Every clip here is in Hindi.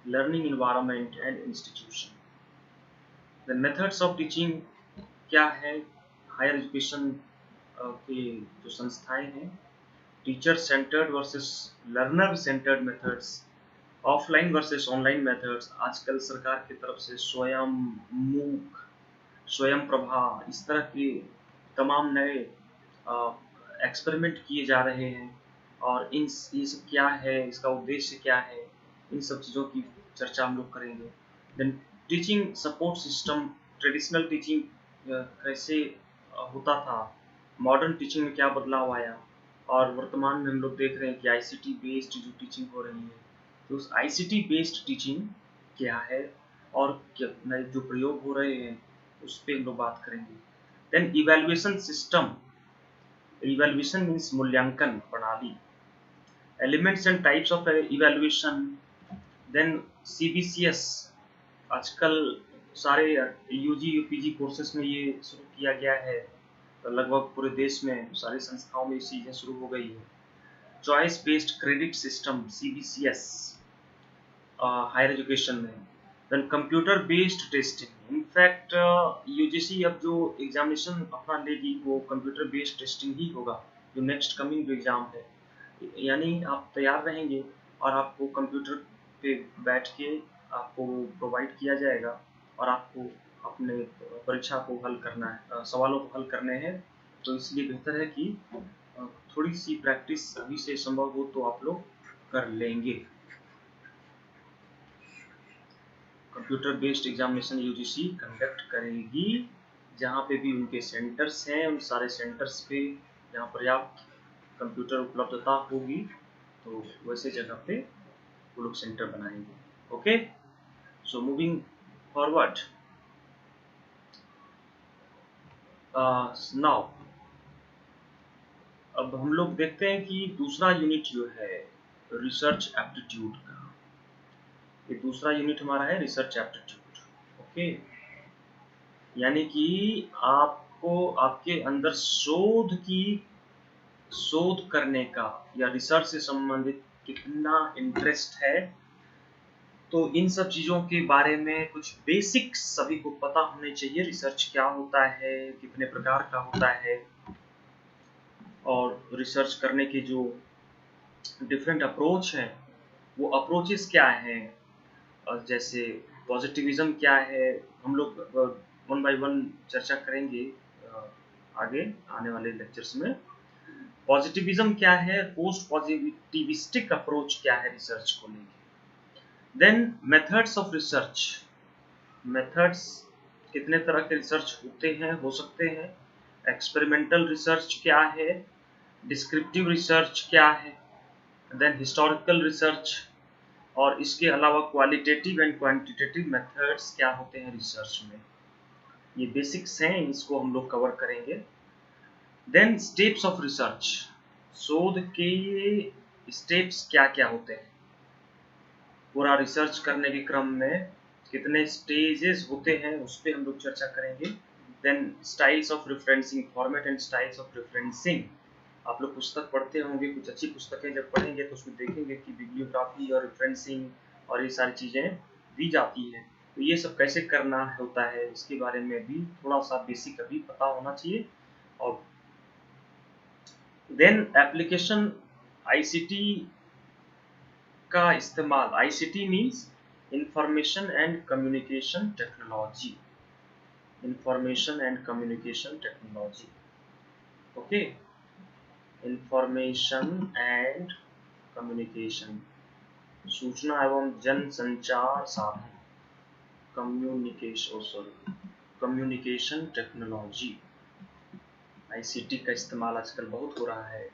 Learning environment and institution. The methods of teaching क्या है, हायर एजुकेशन के जो संस्थाएं हैं, teacher centred versus learner centred methods, offline versus online methods. आजकल सरकार की तरफ से स्वयं, मूक, स्वयं प्रभा, इस तरह के तमाम नए एक्सपेरिमेंट किए जा रहे हैं, और ये सब क्या है, इसका उद्देश्य क्या है, इन सब चीज़ों की चर्चा हम लोग करेंगे। Then teaching support system, traditional teaching कैसे होता था, मॉडर्न टीचिंग में क्या बदलाव आया, और वर्तमान में हम लोग देख रहे हैं कि आईसीटी बेस्ड जो टीचिंग हो रही है, तो उस आईसीटी बेस्ड टीचिंग क्या है और क्या नए जो प्रयोग हो रहे हैं उस पर हम लोग बात करेंगे। Then evaluation system, evaluation means मूल्यांकन प्रणाली, elements and types of evaluation. Then CBCS, आजकल सारे यूजी यूपीजी कोर्सेज में ये शुरू किया गया है, तो लगभग पूरे देश में सारी संस्थाओं में ये चीज़ें शुरू हो गई है। Choice based credit system CBCS higher education में। Then computer based testing, in fact UGC अब जो एग्जामिनेशन अपना लेगी वो कंप्यूटर बेस्ड टेस्टिंग ही होगा, जो नेक्स्ट कमिंग जो एग्जाम है, यानी आप तैयार रहेंगे और आपको कंप्यूटर पे बैठ के आपको प्रोवाइड किया जाएगा और आपको अपने परीक्षा को हल करना है, सवालों को हल करने हैं। तो इसलिए बेहतर है कि थोड़ी सी प्रैक्टिस अभी से संभव हो तो आप लोग कर लेंगे। Computer based examination UGC conduct करेगी, जहाँ पे भी उनके सेंटर्स हैं उन सारे सेंटर्स पे जहाँ पर्याप्त कंप्यूटर उपलब्धता होगी तो वैसे जगह पे वो लोग सेंटर बनाएंगे। Okay, so moving forward now, अब हम लोग देखते हैं कि दूसरा यूनिट जो है रिसर्च एप्टीट्यूड का, ये दूसरा यूनिट हमारा है रिसर्च एप्टीट्यूड। ओके, यानी कि आपको आपके अंदर शोध करने का या रिसर्च से संबंधित कितना इंटरेस्ट है, तो इन सब चीज़ों के बारे में कुछ बेसिक्स सभी को पता होने चाहिए। रिसर्च क्या होता है, कितने प्रकार का होता है, और रिसर्च करने के जो डिफरेंट अप्रोच हैं वो अप्रोचेस क्या हैं, और जैसे पॉजिटिविज्म क्या है, हम लोग वन बाय वन चर्चा करेंगे आगे आने वाले लेक्चर्स में। पॉजिटिविज्म क्या है, पोस्ट पॉजिटिविस्टिक अप्रोच क्या है रिसर्च को लेके। Then methods of research, methods कितने तरह के रिसर्च होते हैं, हो सकते हैं। एक्सपेरिमेंटल रिसर्च क्या है, डिस्क्रिप्टिव रिसर्च क्या है, देन हिस्टोरिकल रिसर्च, और इसके अलावा क्वालिटेटिव एंड क्वांटिटेटिव मेथड्स क्या होते हैं रिसर्च में। ये बेसिक्स हैं, इसको हम लोग कवर करेंगे। देन स्टेप्स ऑफ रिसर्च, शोध के स्टेप्स क्या क्या होते हैं, पूरा रिसर्च करने के क्रम में कितने स्टेजेस होते हैं उस पर हम लोग चर्चा करेंगे। Then styles of referencing, format and styles of referencing, आप लोग पुस्तक पढ़ते होंगे, कुछ अच्छी पुस्तकें जब पढ़ेंगे तो उसमें देखेंगे कि बिब्लियोग्राफी और रेफरेंसिंग और ये सारी चीज़ें दी जाती हैं, तो ये सब कैसे करना होता है इसके बारे में भी थोड़ा सा बेसिक अभी पता होना चाहिए। और देन एप्लीकेशन आईसीटी का इस्तेमाल, ICT means information and communication technology, information and communication technology. Okay, information and communication, सूचना एवं जन संचार साधन, कम्युनिकेशन टेक्नोलॉजी, आईसीटी का इस्तेमाल आजकल बहुत हो रहा है।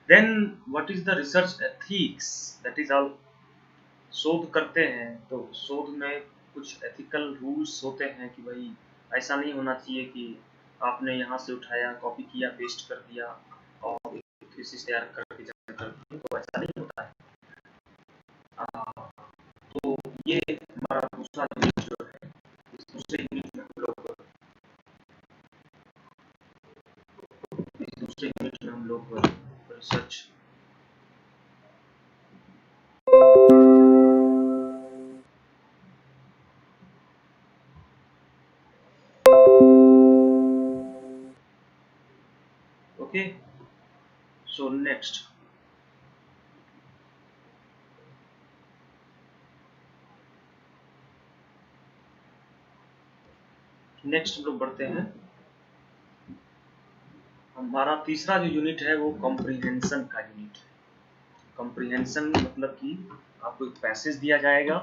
Then what is the research ethics, that is all, शोध करते हैं तो शोध में कुछ एथिकल रूल्स होते हैं कि भाई ऐसा नहीं होना चाहिए कि आपने यहाँ से उठाया, कॉपी किया, पेस्ट कर दिया और थीसिस तैयार करके जमा कर दिया, तो ऐसा नहीं होता है। तो ये हमारा दूसरा यूनिट जो है, इस दूसरे यूनिट में हम लोग रिसर्च Okay, so next हम लोग बढ़ते हैं। हमारा तीसरा जो यूनिट है वो कॉम्प्रिहेंशन का यूनिट है। कॉम्प्रिहेंशन मतलब कि आपको एक पैसेज दिया जाएगा,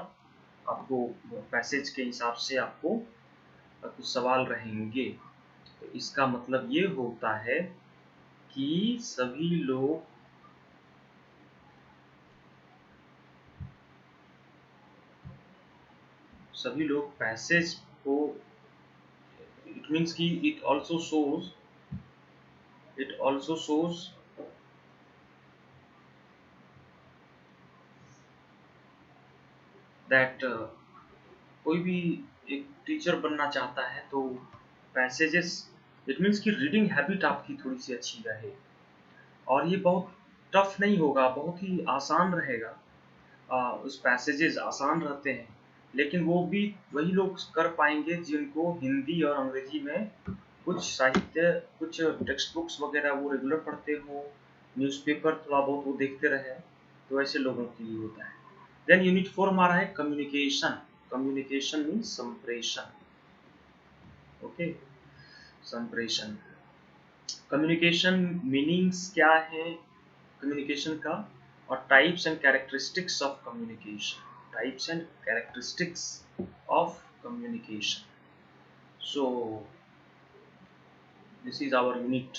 आपको पैसेज के हिसाब से आपको कुछ सवाल रहेंगे। तो इसका मतलब ये होता है कि सभी लोग पैसेज को, इट मीन्स कि इट ऑल्सो शोज दैट कोई भी एक टीचर बनना चाहता है तो पैसेजेस, इट मीन्स कि रीडिंग हैबिट आपकी थोड़ी सी अच्छी रहे। और ये बहुत टफ नहीं होगा, बहुत ही आसान रहेगा। उस पैसेजेस आसान रहते हैं, लेकिन वो भी वही लोग कर पाएंगे जिनको हिंदी और अंग्रेजी में कुछ साहित्य, कुछ टेक्स्ट बुक्स वगैरह वो रेगुलर पढ़ते हो, न्यूज़पेपर थोड़ा बहुत वो देखते रहे, तो ऐसे लोगों के लिए होता है। देन यूनिट 4 हमारा है कम्युनिकेशन। कम्युनिकेशन मीन्स संप्रेषण। ओके, संप्रेषण। कम्युनिकेशन मीनिंग्स क्या है कम्युनिकेशन का, और types and characteristics of communication. Types and characteristics of communication. So this is our unit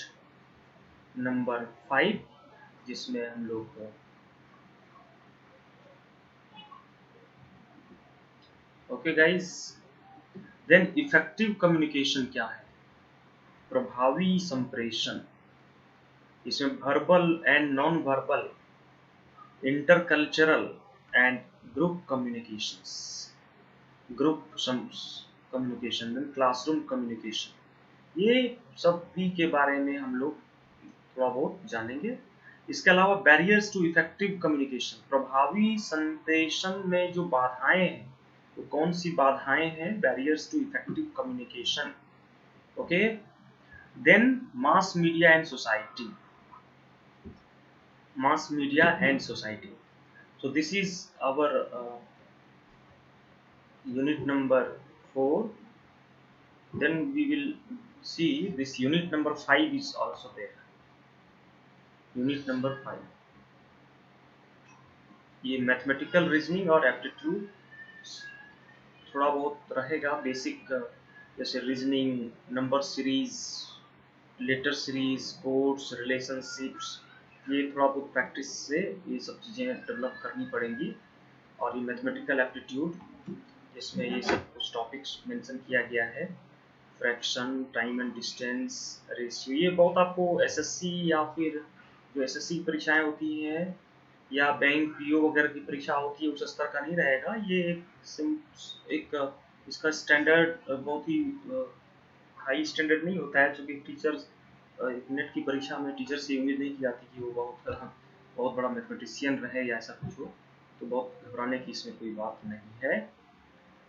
number 5, जिसमें हम लोग okay guys. Then effective communication क्या है? प्रभावी संप्रेषण। इसमें verbal and non verbal, intercultural and group communications, group communication, then classroom communication, ये सब भी के बारे में हम लोग थोड़ा बहुत जानेंगे। इसके अलावा बैरियर्स टू इफेक्टिव कम्युनिकेशन, प्रभावी संप्रेषण में जो बाधाएं हैं, तो कौन सी बाधाएं हैं? Barriers to effective communication. Okay, then mass media and society, mass media and society. So this is our unit number 4. Then we will see this unit number 5 is also there. Unit number 5, ये मैथमेटिकल रीजनिंग और एप्टीट्यूड थोड़ा बहुत रहेगा, बेसिक जैसे reasoning, number series, letter series, codes, relationships, ये थोड़ा बहुत प्रैक्टिस से ये सब चीज़ें डेवलप करनी पड़ेंगी। और ये मैथमेटिकल एप्टीट्यूड, जिसमें ये सब कुछ टॉपिक्स मेंशन किया गया है, fraction, time and distance, ratio, ये बहुत आपको एसएससी या फिर जो एसएससी परीक्षाएं होती हैं या बैंक पीओ वगैरह की परीक्षा होती है उस स्तर का नहीं रहेगा। ये एक इसका स्टैंडर्ड बहुत ही हाई स्टैंडर्ड नहीं होता है, क्योंकि टीचर्स, नेट की परीक्षा में टीचर से उम्मीद नहीं की जाती कि वो बहुत बड़ा मैथमेटिशियन रहे या ऐसा कुछ हो, तो बहुत घबराने की इसमें कोई बात नहीं है।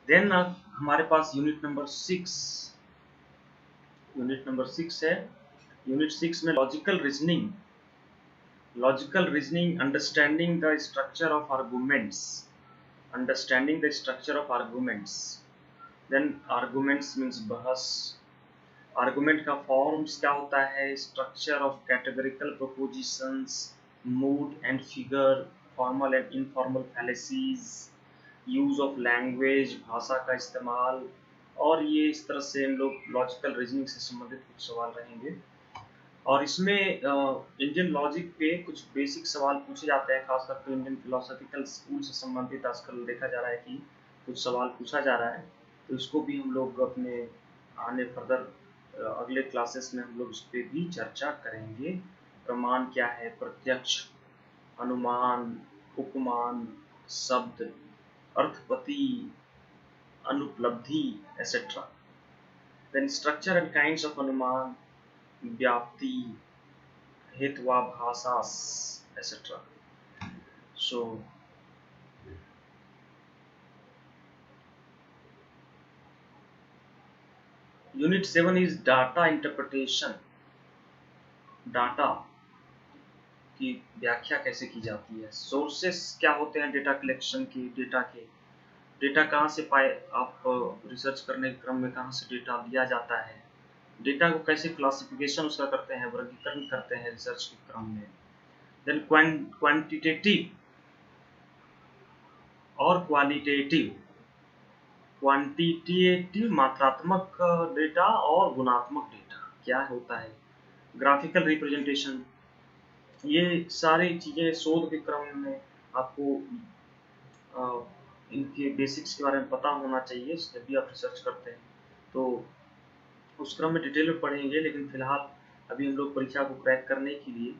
देन हमारे पास यूनिट नंबर 6, यूनिट नंबर 6 है। यूनिट 6 में logical reasoning, understanding the structure of arguments, understanding the structure of arguments. Then arguments means बहस, आर्गुमेंट का फॉर्म्स क्या होता है, structure of categorical propositions, mood and figure, formal and informal fallacies, use of language, भाषा का इस्तेमाल, और ये इस तरह से हम लोग लॉजिकल रीजनिंग से संबंधित कुछ सवाल रहेंगे। और इसमें इंडियन लॉजिक पे कुछ बेसिक सवाल पूछे जाते हैं, खासकर तो इंडियन फिलोसॉफिकल स्कूल से संबंधित आजकल देखा जा रहा है कि कुछ सवाल पूछा जा रहा है, तो इसको भी हम लोग अपने आने फर्दर अगले क्लासेस में हम लोग इस पर भी चर्चा करेंगे। प्रमाण क्या है, प्रत्यक्ष, अनुमान, उपमान, शब्द, अर्थपति, अनुपलब्धि, etcetera. Then structure and kinds of अनुमान, व्याप्ति, हेत्वाभासास, etcetera. So unit 7 is data interpretation. Data की व्याख्या कैसे की जाती है, सोर्सेस क्या होते हैं डेटा कलेक्शन के, डेटा कहाँ से पाए, आप रिसर्च करने के क्रम में कहाँ से डेटा लिया जाता है, डेटा को कैसे क्लासिफिकेशन उसका करते हैं, वर्गीकरण करते हैं रिसर्च के क्रम में। देन क्वांटिटेटिव और क्वालिटेटिव, क्वांटिटेटिव मात्रात्मक डेटा और गुणात्मक डेटा क्या होता है, ग्राफिकल रिप्रेजेंटेशन, ये सारी चीज़ें शोध के क्रम में आपको इनके बेसिक्स के बारे में पता होना चाहिए जब भी आप रिसर्च करते हैं। तो उस क्रम में डिटेल में पढ़ेंगे, लेकिन फिलहाल अभी हम लोग परीक्षा को क्रैक करने के लिए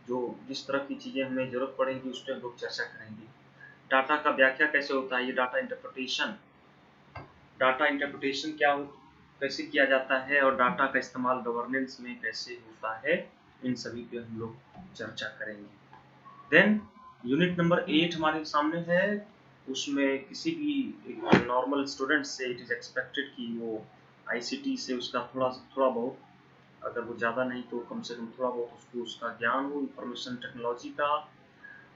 जो जिस तरह की चीज़ें हमें ज़रूरत पड़ेंगी उस पर हम लोग चर्चा करेंगे। डाटा का व्याख्या कैसे होता है, ये डाटा इंटरप्रिटेशन कैसे किया जाता है, और डाटा का इस्तेमाल गवर्नेंस में कैसे होता है, इन सभी पे हम लोग चर्चा करेंगे। देन यूनिट नंबर 8 हमारे सामने है, उसमें किसी भी नॉर्मल स्टूडेंट से इट इज़ एक्सपेक्टेड कि वो आईसीटी से उसका थोड़ा बहुत, अगर वो ज़्यादा नहीं तो कम से कम थोड़ा बहुत उसको उसका ज्ञान हो इंफॉर्मेशन टेक्नोलॉजी का,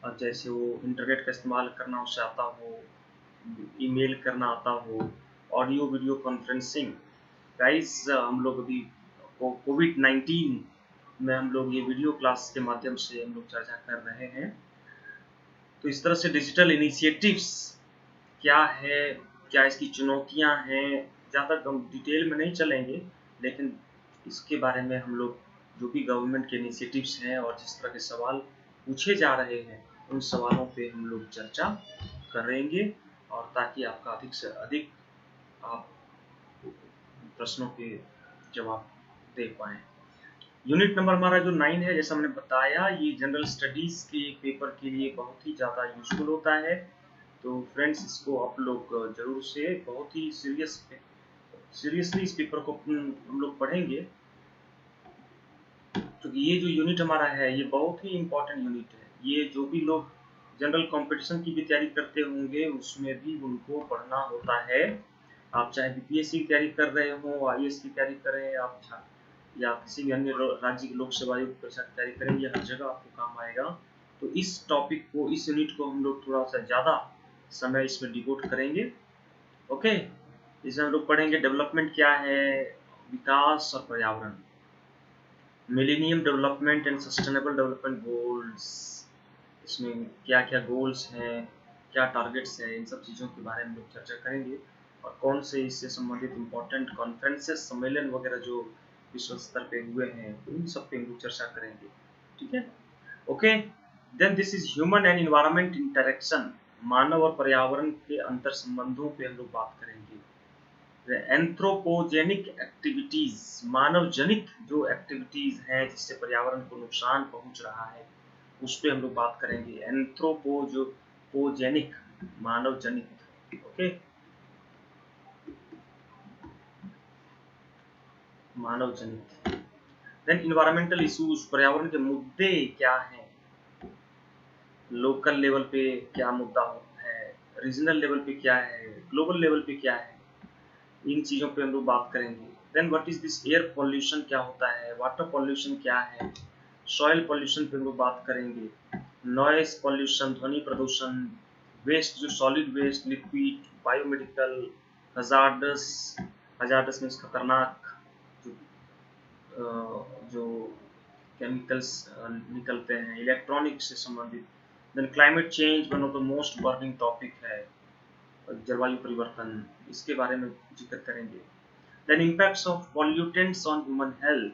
और जैसे वो इंटरनेट का इस्तेमाल करना उसे आता हो, ईमेल करना आता हो, ऑडियो वीडियो कॉन्फ्रेंसिंग। गाइस हम लोग अभी कोविड-19 में हम लोग ये वीडियो क्लास के माध्यम से हम लोग चर्चा कर रहे हैं। तो इस तरह से डिजिटल इनिशिएटिव्स क्या है, क्या इसकी चुनौतियां हैं, ज़्यादा हम डिटेल में नहीं चलेंगे, लेकिन इसके बारे में हम लोग जो भी गवर्नमेंट के इनिशिएटिव्स हैं और जिस तरह के सवाल पूछे जा रहे हैं उन सवालों पे हम लोग चर्चा करेंगे, और ताकि आपका अधिक से अधिक आप प्रश्नों के जवाब दे पाएँ। यूनिट नंबर हमारा जो 9 है, जैसा हमने बताया, ये जनरल स्टडीज़ के पेपर के लिए बहुत ही ज़्यादा यूज़फुल होता है। तो फ्रेंड्स इसको आप लोग ज़रूर से बहुत ही सीरियसली इस पेपर को हम लोग पढ़ेंगे, क्योंकि ये जो यूनिट हमारा है ये बहुत ही इम्पोर्टेंट यूनिट है। ये जो भी लोग जनरल कंपटीशन की भी तैयारी करते होंगे उसमें भी उनको पढ़ना होता है। आप चाहे बीपीएससी की तैयारी कर रहे हो, आईएएस की तैयारी कर रहे हैं आप, या किसी भी अन्य राज्य की लोक सेवा आयोग परीक्षा की तैयारी करें, ये हर जगह आपको काम आएगा। तो इस टॉपिक को, इस यूनिट को हम लोग थोड़ा सा ज़्यादा समय इसमें डिवोट करेंगे। ओके, इसमें हम लोग पढ़ेंगे डेवलपमेंट क्या है, विकास और पर्यावरण, millennium development and sustainable development goals, इसमें क्या क्या गोल्स हैं, क्या टारगेट्स हैं, इन सब चीज़ों के बारे में हम लोग चर्चा करेंगे, और कौन से इससे संबंधित इम्पोर्टेंट कॉन्फ्रेंसेस, सम्मेलन वगैरह जो विश्व स्तर पे हुए हैं उन सब पे हम लोग चर्चा करेंगे। ठीक है, okay. Then this is human and environment interaction, मानव और पर्यावरण के अंतर संबंधों पे हम लोग बात करेंगे। एंथ्रोपोजेनिक एक्टिविटीज, मानव जनित जो एक्टिविटीज हैं जिससे पर्यावरण को नुकसान पहुंच रहा है उस पे हम लोग बात करेंगे। एंथ्रोपोजेनिक, मानव जनित, ओके, मानव जनित। देन इन्वायरमेंटल इश्यूज, पर्यावरण के मुद्दे क्या हैं, लोकल लेवल पे क्या मुद्दा है, रीजनल लेवल पे क्या है, ग्लोबल लेवल पे क्या है, इन चीज़ों पे हम लोग बात करेंगे। Then what is this air pollution क्या होता है, वाटर पॉल्यूशन क्या है, सॉइल पॉल्यूशन पे हम लोग बात करेंगे, नॉइस पॉल्यूशन, ध्वनि प्रदूषण, वेस्ट जो solid waste, liquid, biomedical, hazardous, hazardous means खतरनाक, जो केमिकल्स निकलते हैं, इलेक्ट्रॉनिक से संबंधित। Then climate change, one of the most burning topic है, जलवायु परिवर्तन, इसके बारे में जिक्र करेंगे। Then impacts of pollutants on human health,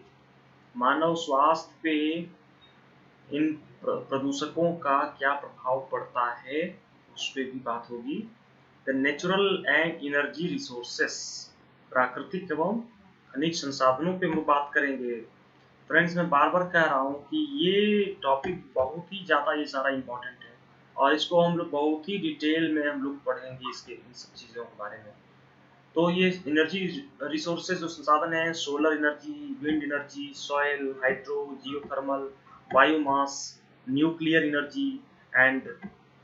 मानव स्वास्थ्य पे इन प्रदूषकों का क्या प्रभाव पड़ता है उस पर भी बात होगी। The natural and energy resources, प्राकृतिक एवं खनिज संसाधनों पे हम बात करेंगे। फ्रेंड्स मैं बार बार कह रहा हूँ कि ये टॉपिक बहुत ही ज़्यादा ये सारा इम्पोर्टेंट है, और इसको हम लोग बहुत ही डिटेल में हम लोग पढ़ेंगे इसके इन सब चीज़ों के बारे में। तो ये एनर्जी रिसोर्सेज जो संसाधन हैं, solar energy, wind energy, soil, hydro, geothermal, biomass, nuclear energy and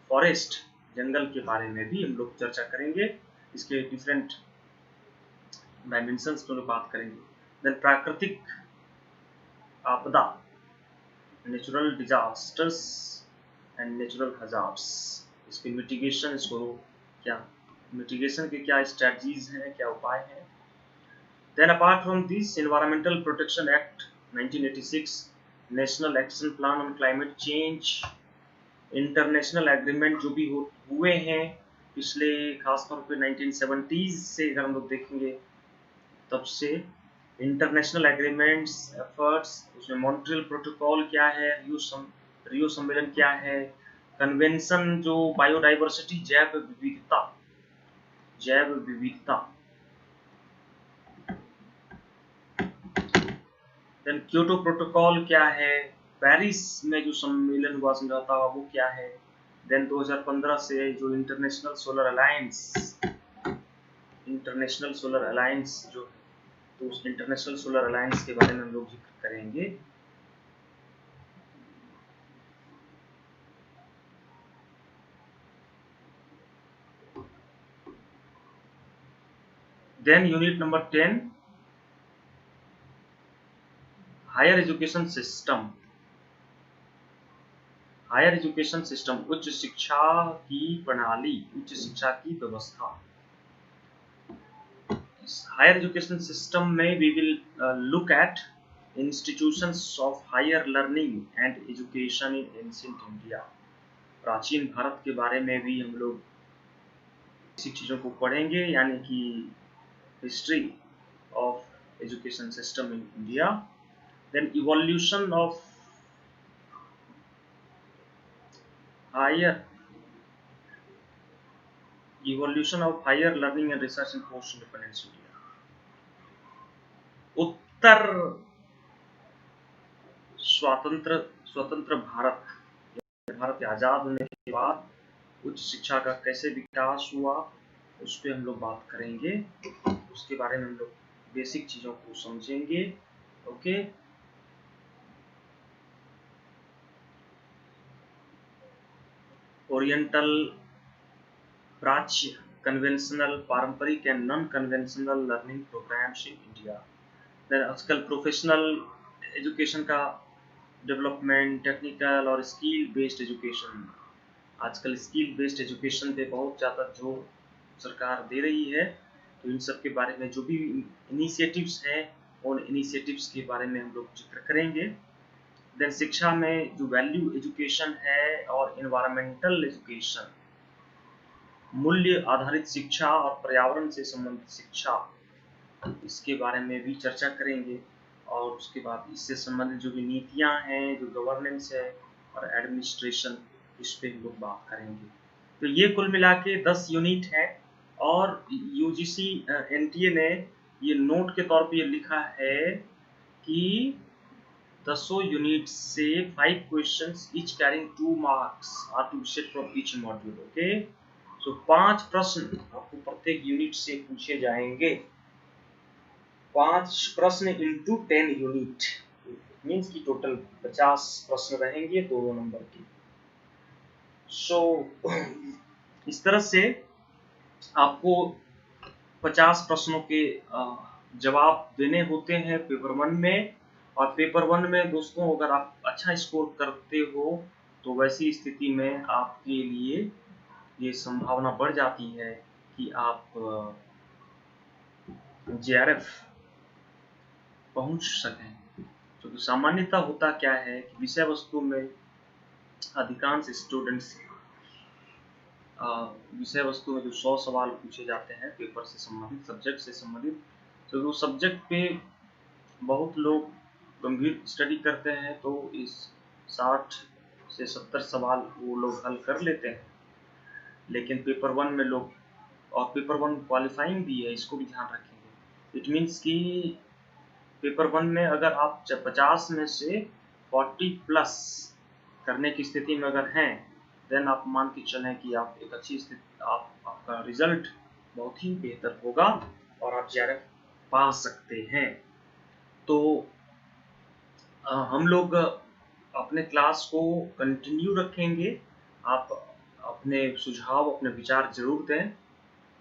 forest, जंगल के बारे में भी हम लोग चर्चा करेंगे, इसके डिफरेंट डायमेंशंस पर बात करेंगे। देन प्राकृतिक आपदा, natural disasters and natural hazards, इसके मिटिगेशन, इसको क्या मिटिगेशन के क्या स्ट्रेटजीज हैं, क्या उपाय हैं। Then apart from this, environmental protection act 1986, national action plan on climate change, international agreement जो भी हुए हैं पिछले, खासतौर पे 1970s से अगर हम लोग देखेंगे तब से, इंटरनेशनल एग्रीमेंट्स, एफर्ट्स, उसमें मॉन्ट्रियल प्रोटोकॉल क्या है, रियो सम्मेलन क्या है, कन्वेंशन जो बायोडाइवर्सिटी, जैव विविधता, देन क्योटो प्रोटोकॉल क्या है, पेरिस में जो सम्मेलन हुआ, समझौता हुआ, वो क्या है, देन 2015 से जो इंटरनेशनल सोलर अलायंस जो, तो उस इंटरनेशनल सोलर अलायंस के बारे में हम लोग जिक्र करेंगे। Then unit number 10, higher education system. Higher education system, उच्च शिक्षा की प्रणाली, उच्च शिक्षा की व्यवस्था। हायर एजुकेशन सिस्टम में we will look at institutions of higher learning and education in ancient India. प्राचीन भारत के बारे में भी हम लोग इसी चीज़ों को पढ़ेंगे, यानी कि history of education system in India. Then evolution of higher learning and research in post independence India. उत्तर स्वतंत्र भारत के आजाद होने के बाद उच्च शिक्षा का कैसे विकास हुआ, उस पर हम लोग बात करेंगे। उसके बारे में हम लोग बेसिक चीजों को समझेंगे। ओके, ओरिएंटल, प्राच्य, कन्वेंशनल, पारंपरिक and non conventional learning programmes in India. Then आजकल प्रोफेशनल एजुकेशन का डेवलपमेंट, टेक्निकल और स्किल बेस्ड एजुकेशन। आजकल स्किल बेस्ड एजुकेशन पे बहुत ज़्यादा जोर सरकार दे रही है, तो इन सब के बारे में जो भी इनिशिएटिव्स हैं, उन इनिशिएटिव्स के बारे में हम लोग जिक्र करेंगे। देन शिक्षा में जो वैल्यू एजुकेशन है और इन्वायरमेंटल एजुकेशन, मूल्य आधारित शिक्षा और पर्यावरण से संबंधित शिक्षा, इसके बारे में भी चर्चा करेंगे। और उसके बाद इससे संबंधित जो भी नीतियां हैं, जो गवर्नेंस है और एडमिनिस्ट्रेशन, इस पे हम लोग बात करेंगे। तो ये कुल मिला के 10 यूनिट है, और यूजीसी एनटीए ने ये नोट के तौर पे ये लिखा है कि 10 यूनिट से 5 questions each carrying 2 marks are to be set from each module. Okay, so 5 प्रश्न आपको प्रत्येक यूनिट से पूछे जाएंगे। 5 प्रश्न इंटू 10 यूनिट, मीन्स की टोटल 50 प्रश्न रहेंगे 2 नंबर के। सो इस तरह से आपको 50 प्रश्नों के जवाब देने होते हैं पेपर 1 में। और पेपर 1 में दोस्तों, अगर आप अच्छा स्कोर करते हो तो वैसी स्थिति में आपके लिए ये संभावना बढ़ जाती है कि आप जेआरएफ पहुंच सकें। तो सामान्यतः होता क्या है कि विषय वस्तु में अधिकांश स्टूडेंट्स विषय वस्तु में जो 100 सवाल पूछे जाते हैं पेपर से संबंधित, सब्जेक्ट से संबंधित, तो वो सब्जेक्ट पे बहुत लोग गंभीर स्टडी करते हैं, तो इस 60 से 70 सवाल वो लोग हल कर लेते हैं। लेकिन पेपर 1 में लोग, और पेपर 1 क्वालिफाइंग भी है, इसको भी ध्यान रखेंगे। इट मीन्स कि पेपर 1 में अगर आप 50 में से 40 प्लस करने की स्थिति में अगर हैं, देन आप मान के चलें कि आप एक अच्छी स्थिति, आपका रिजल्ट बहुत ही बेहतर होगा और आप जेआरएफ पा सकते हैं। तो हम लोग अपने क्लास को कंटिन्यू रखेंगे। आप अपने सुझाव, अपने विचार जरूर दें।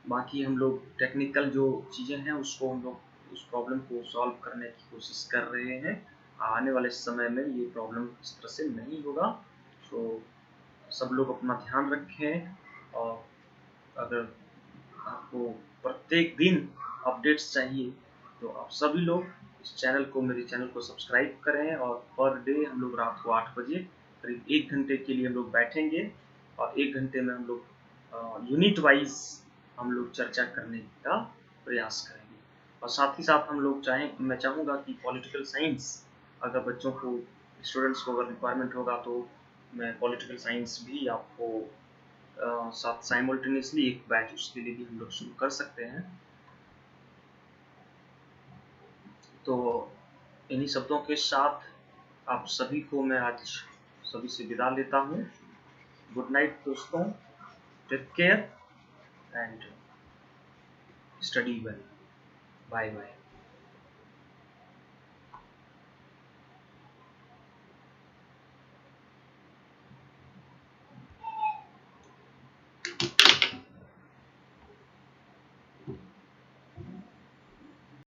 बाकी हम लोग टेक्निकल जो चीज़ें हैं उसको हम लोग उस प्रॉब्लम को सॉल्व करने की कोशिश कर रहे हैं। आने वाले समय में ये प्रॉब्लम इस तरह से नहीं होगा। तो सब लोग अपना ध्यान रखें, और अगर आपको प्रत्येक दिन अपडेट्स चाहिए तो आप सभी लोग इस चैनल को, मेरे चैनल को सब्सक्राइब करें। और पर डे हम लोग रात को 8 बजे करीब 1 घंटे के लिए हम लोग बैठेंगे, और 1 घंटे में हम लोग यूनिट वाइज हम लोग चर्चा करने का प्रयास करेंगे। और साथ ही साथ हम लोग मैं चाहूँगा कि पॉलिटिकल साइंस अगर बच्चों को, स्टूडेंट्स को अगर रिक्वायरमेंट होगा तो मैं पॉलिटिकल साइंस भी आपको साथ साइमल्टेनियसली एक बैच उसके लिए भी हम लोग शुरू कर सकते हैं। तो इन्हीं शब्दों के साथ आप सभी को मैं आज सभी से विदा लेता हूँ। गुड नाइट दोस्तों, take care and study well, bye bye.